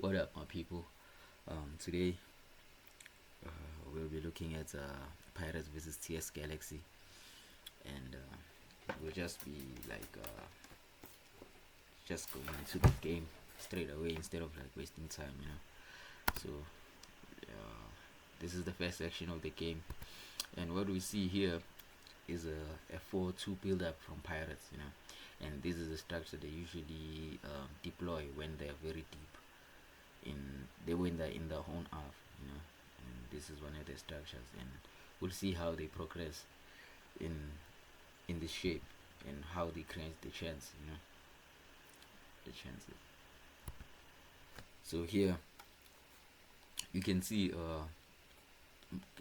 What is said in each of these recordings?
What up, my people? Today we'll be looking at Pirates versus TS Galaxy, and we'll just be like just going into the game straight away instead of like wasting time, So this is the first section of the game, and what we see here is a 4-2 build up from Pirates, and this is a structure they usually deploy when they're very deep when they're in their own half, and this is one of the structures, and we'll see how they progress in this shape and how they create the chance, the chances. So here you can see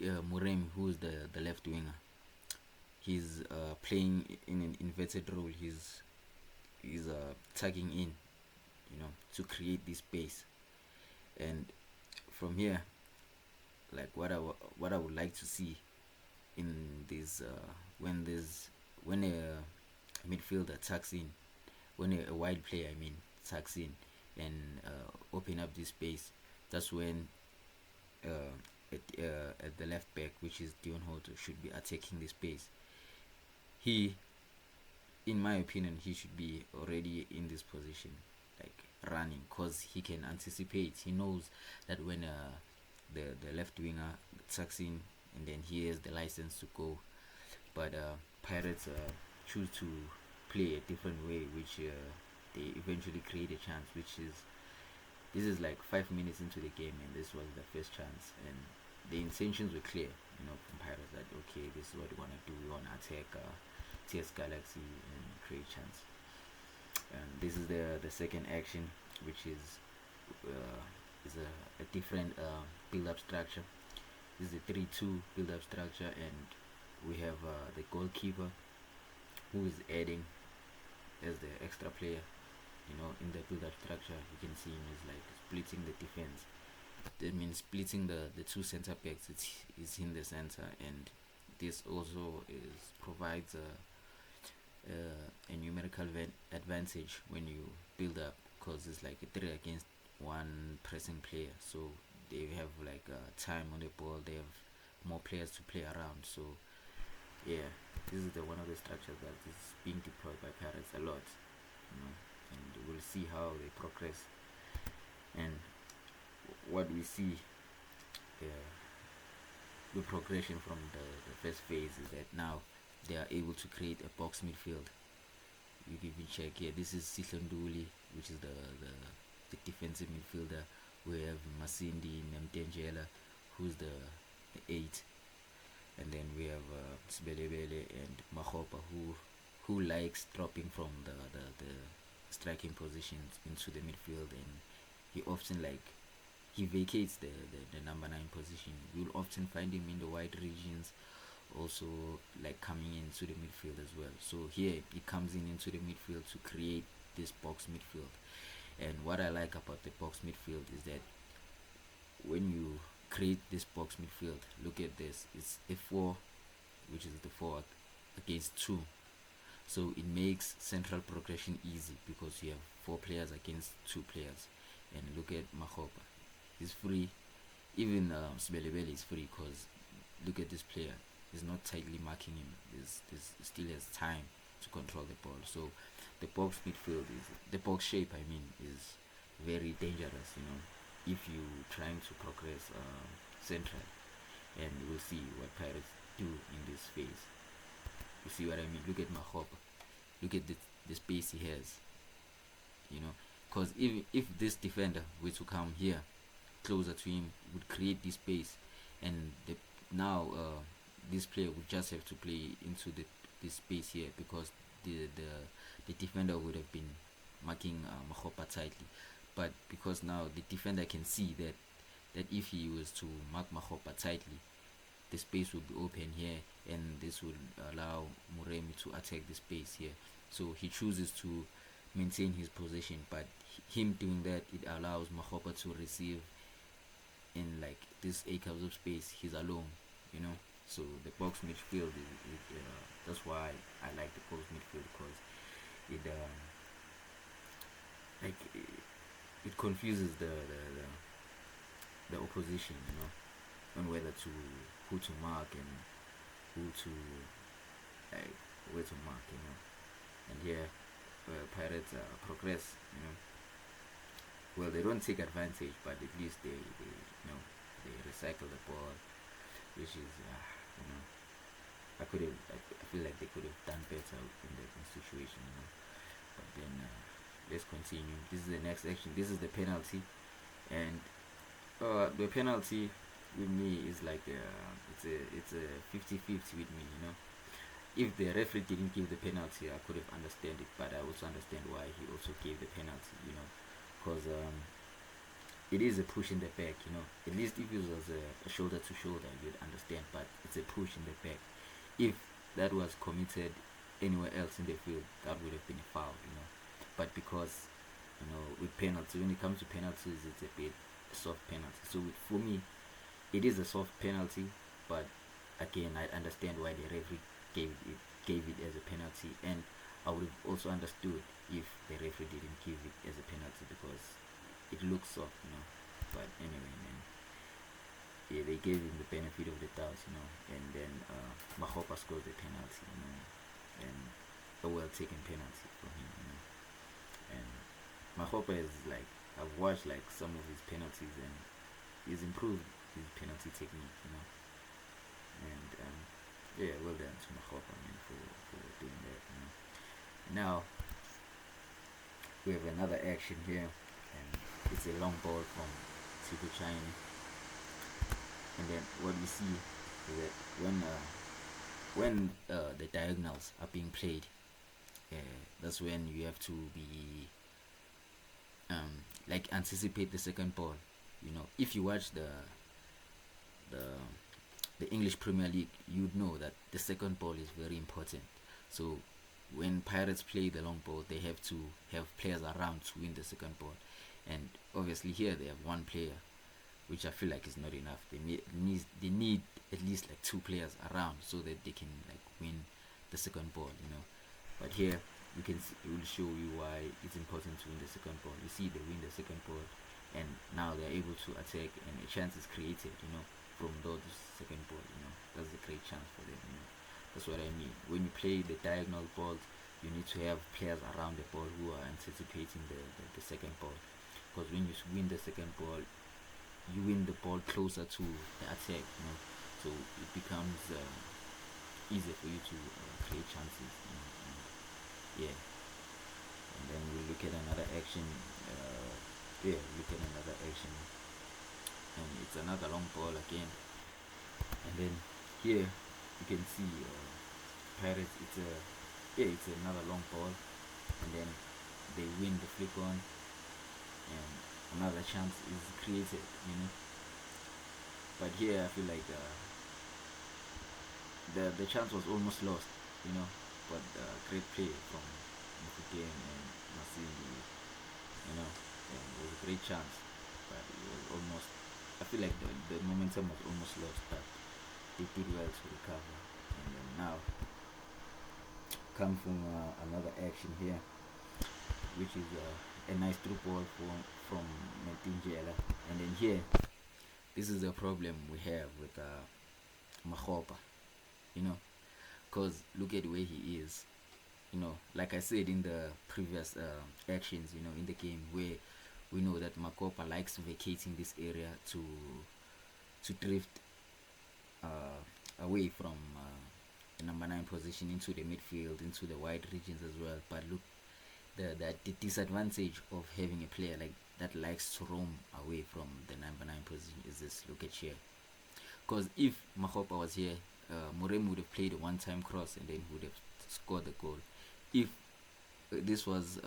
Murem, who is the left winger. He's playing in an inverted role. He's tugging in, to create this space. And from here, like what I would like to see in this when a midfielder tucks in, when a wide player tucks in and open up this space. That's when at the left back, which is Dion Hoto, should be attacking the space. He, in my opinion, he should be already in this position, like running, cause he can anticipate. He knows that when the left winger tucks in, and then he has the license to go. But Pirates choose to play a different way, which they eventually create a chance. This is like 5 minutes into the game, and this was the first chance, and the intentions were clear, from Pirates, that okay, this is what we want to do. We want to attack TS Galaxy and create chance. And this is the second action, which is a different build-up structure. This is a 3-2 build-up structure, and we have the goalkeeper, who is adding as the extra player. In the build-up structure, you can see him is like splitting the defense. That means splitting the two center backs. It's in the center, and this also provides a numerical advantage when you build up, because it's like a 3 against 1 pressing player. So they have like time on the ball. They have more players to play around. So yeah, this is one of the structures that is being deployed by Pirates a lot, and we'll see how they progress. And what we see, the progression from the first phase, is that now they are able to create a box midfield. You can even check here. This is Sihlonduli, which is the defensive midfielder. We have Masindi Nemtenjela, who's the 8, and then we have Sibelebele and Makgopa, who likes dropping from the striking positions into the midfield, and he often he vacates the number 9 position. You'll often find him in the wide regions, also like coming into the midfield as well. So here he comes into the midfield to create this box midfield. And what I like about the box midfield is that when you create this box midfield, look at this, it's a 4, which is the 4 against 2. So it makes central progression easy, because you have 4 players against 2 players. And look at Makgopa, he's free. Even Sibelebele is free, because look at this player, he's not tightly marking him. This still has time to control the ball. So the box midfield the box shape is very dangerous, if you trying to progress central. And we'll see what Pirates do in this phase. You see what I mean? Look at Makgopa. Look at the space he has. Because if this defender were to come here closer to him, would create this space, and now this player would just have to play into this space here, because the defender would have been marking Makgopa tightly. But because now the defender can see that if he was to mark Makgopa tightly, the space will be open here, and this will allow Muremi to attack the space here. So he chooses to maintain his position, but him doing that, it allows Makgopa to receive in like this acres of space. He's alone, So the box midfield that's why I like the box midfield, because it it confuses the opposition, on whether to who to mark and who to like where to mark. And here, Pirates progress. Well, they don't take advantage, but at least they recycle the ball, which is I feel like they could have done better in the situation. But then let's continue. This is the next action. This is the penalty, and the penalty with me is like it's a 50-50 with me. If the referee didn't give the penalty, I could have understand it, but I also understand why he also gave the penalty. Because it is a push in the back. At least if it was a shoulder to shoulder, you'd understand, but it's a push in the back. If that was committed anywhere else in the field, that would have been a foul. But because with penalty, when it comes to penalties, it's a bit soft penalty. So for me, it is a soft penalty, but again, I understand why the referee gave it as a penalty, and I would have also understood if the referee didn't give it as a penalty because it looks soft. But anyway, man, yeah, they gave him the benefit of the doubt. And then Makgopa scored the penalty. And a well taken penalty for him. And Makgopa is like, I've watched like some of his penalties, and he's improved his penalty technique. And yeah, well done to Makgopa, man, for doing that. Now we have another action here, and it's a long ball from Tshegofatso. And then what we see is that when the diagonals are being played, that's when you have to be like anticipate the second ball. If you watch the the English Premier League, you'd know that the second ball is very important. So when Pirates play the long ball, they have to have players around to win the second ball. And obviously here they have one player, which I feel like is not enough. They need at least like two players around so that they can like win the second ball. But here you can see, it will show you why it's important to win the second ball. You see they win the second ball, and now they're able to attack, and a chance is created. From those second ball. That's a great chance for them. That's what I mean. When you play the diagonal balls, you need to have players around the ball who are anticipating the second ball. Because when you win the second ball, you win the ball closer to the attack. So it becomes easier for you to create chances. Yeah. And then we look at another action. And it's another long ball again. And then here you can see Pirates. It's another long ball, and then they win the flick on, and another chance is created. But here I feel like the chance was almost lost. But great play from Makgopa and Masindi. And it was a great chance, but it was almost. I feel like the momentum was almost lost, but they did well to recover. And then now come from another action here, which is a nice through ball from Metinjela. And then here, this is the problem we have with Makgopa, because look at where he is. Like I said in the previous actions, in the game, where we know that Makgopa likes vacating this area to drift away from the number 9 position into the midfield, into the wide regions as well. But look, the disadvantage of having a player like that likes to roam away from the number 9 position is this. Look at here. Because if Makgopa was here, Morem would have played a one-time cross and then would have scored the goal. If this was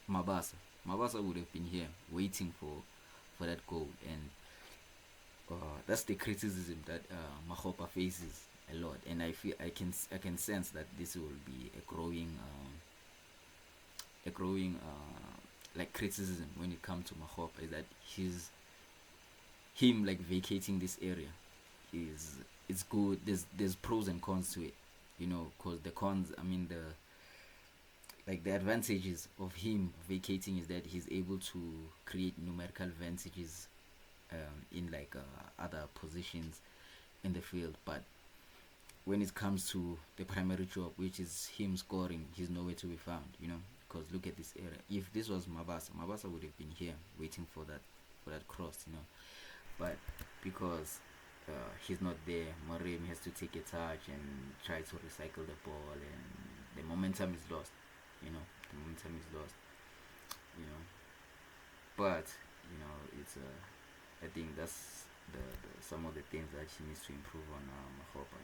Mabasa would have been here waiting for that goal, and that's the criticism that Makgopa faces a lot. And I feel I can sense that this will be a growing like criticism when it comes to Makgopa, is that him like vacating this area it's good. There's pros and cons to it, because the cons, I mean, like the advantages of him vacating is that he's able to create numerical advantages in like other positions in the field. But when it comes to the primary job, which is him scoring, he's nowhere to be found. Because look at this area. If this was Mabasa would have been here waiting for that cross. But because he's not there, Morim has to take a touch and try to recycle the ball, and the momentum is lost. The momentum is lost. But it's I think that's some of the things that he needs to improve on, Makgopa.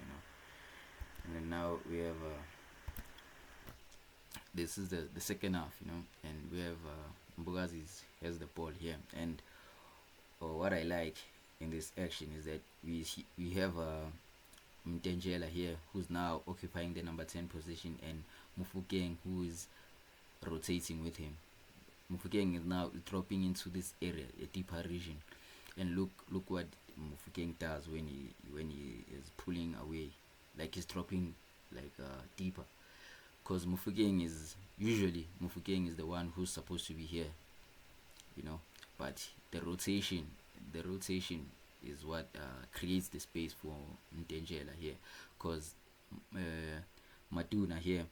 And then now we have this is the second half, and we have Mbugazi has the ball here, and what I like in this action is that we have Mtengela here, who's now occupying the number 10 position, and Mufukeng, who is rotating with him. Mufukeng is now dropping into this area, a deeper region, and look what Mufukeng does when he is pulling away, like he's dropping like deeper, because Mufukeng is the one who's supposed to be here, but the rotation is what creates the space for Mtengela here, because Matuna here,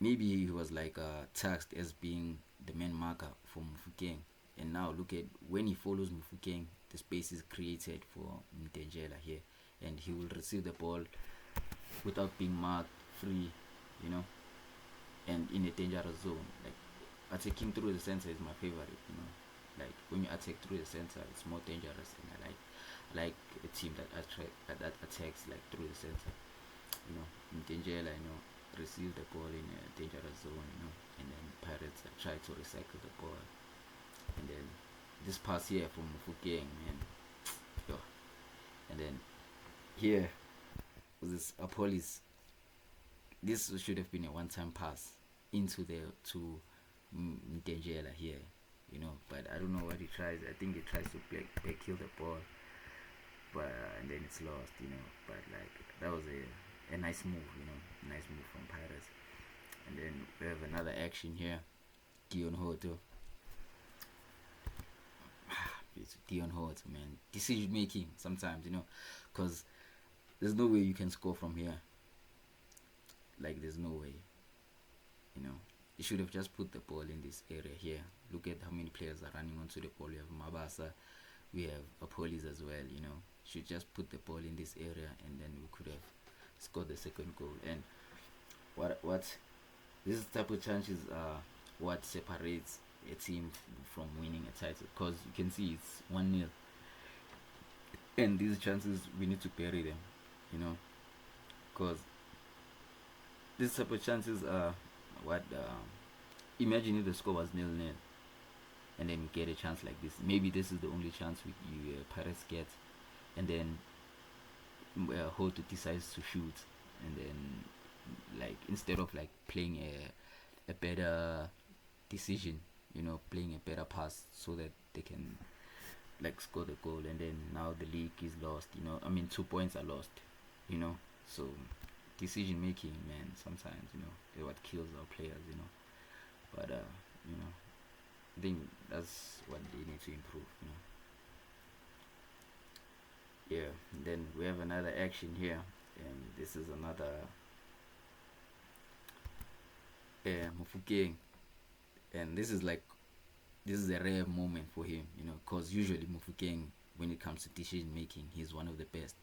maybe he was like tasked as being the main marker for Mufukeng, and now look at when he follows Mufukeng, the space is created for Mtengela here, and he will receive the ball without being marked, free, and in a dangerous zone. Like attacking through the center is my favorite, like when you attack through the center, it's more dangerous, and I like a team that attacks like through the center. Mtengela, receive the ball in a dangerous zone, and then Pirates try to recycle the ball, and then this pass here from Mufukeng, man, and then here was this Apolis. This should have been a one-time pass to Mtengela here, but I don't know what he tries. I think he tries to back kill the ball, but and then it's lost, but like that was a nice move, nice move from Pirates. And then we have another action here, Dion Hoto. It's Dion Hoto, man. Decision making sometimes, because there's no way you can score from here. Like there's no way, you should have just put the ball in this area here. Look at how many players are running onto the ball. We have Mabasa, we have Apolis as well, should just put the ball in this area, and then we could have scored the second goal. And what this type of chances are what separates a team from winning a title, because you can see it's 1-0, and these chances we need to bury them, because these type of chances are what imagine if the score was 0-0 and then you get a chance like this. Maybe this is the only chance you Pirates get, and then Hoto decides to shoot, and then like instead of like playing a better decision, playing a better pass so that they can like score the goal, and then now the league is lost. 2 points are lost. So decision making, man, sometimes is what kills our players. But I think that's what they need to improve. Yeah. And then we have another action here, and this is another Mufukeng, and this is a rare moment for him, because usually Mufukeng, when it comes to decision making, he's one of the best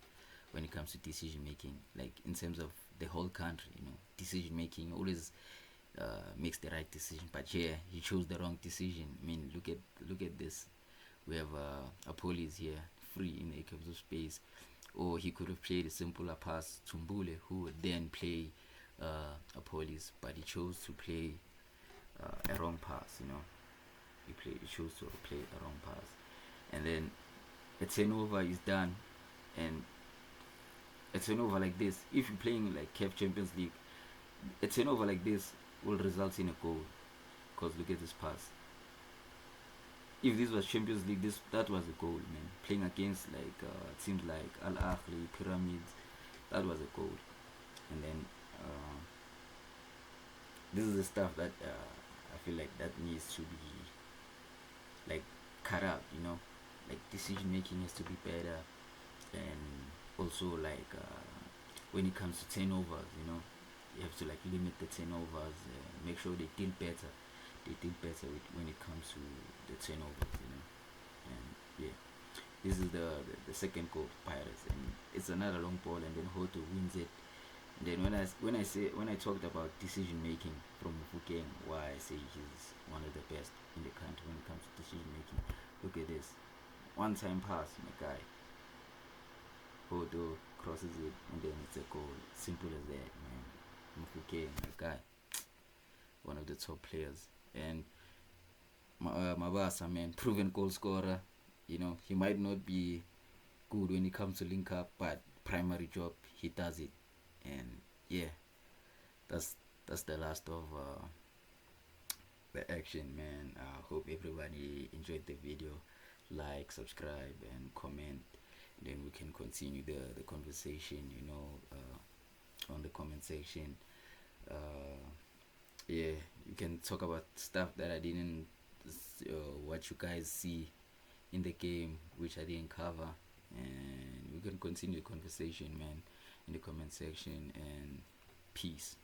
when it comes to decision making, like in terms of the whole country. Decision making always makes the right decision, but here he chose the wrong decision. I mean, look at this. We have Apolis here free in the acres of space, or he could have played a simpler pass to Mbule, who would then play Apolis, but he chose to play a wrong pass. He chose to play a wrong pass, and then a turnover is done, and a turnover like this, if you're playing like CAF Champions League, a turnover like this will result in a goal, because look at this pass. If this was Champions League, that was a goal, man. Playing against like teams like Al Ahly, Pyramids, that was a goal. And then this is the stuff that I feel like that needs to be like cut out, you know, like decision making has to be better, and also like when it comes to turnovers, you know, you have to like limit the turnovers, make sure they deal better, when it comes to the turnovers, you know. And yeah, this is the second goal for Pirates, and it's another long ball, and then Hoto wins it. And then when I talked about decision making from Mufukeng, why I say he's one of the best in the country when it comes to decision making. Look at this, one time pass, my guy. Hodo crosses it, and then it's a goal. Simple as that, man. Mufukeng, my guy, one of the top players. And Mabasa, man, proven goal scorer. You know, he might not be good when it comes to link up, but primary job, he does it. And yeah, that's the last of the action, man. I hope everybody enjoyed the video. Like, subscribe, and comment. Then we can continue the conversation, you know, on the comment section. Yeah, you can talk about stuff that I didn't, what you guys see in the game, which I didn't cover, and we can continue the conversation, man, in the comment section. And peace.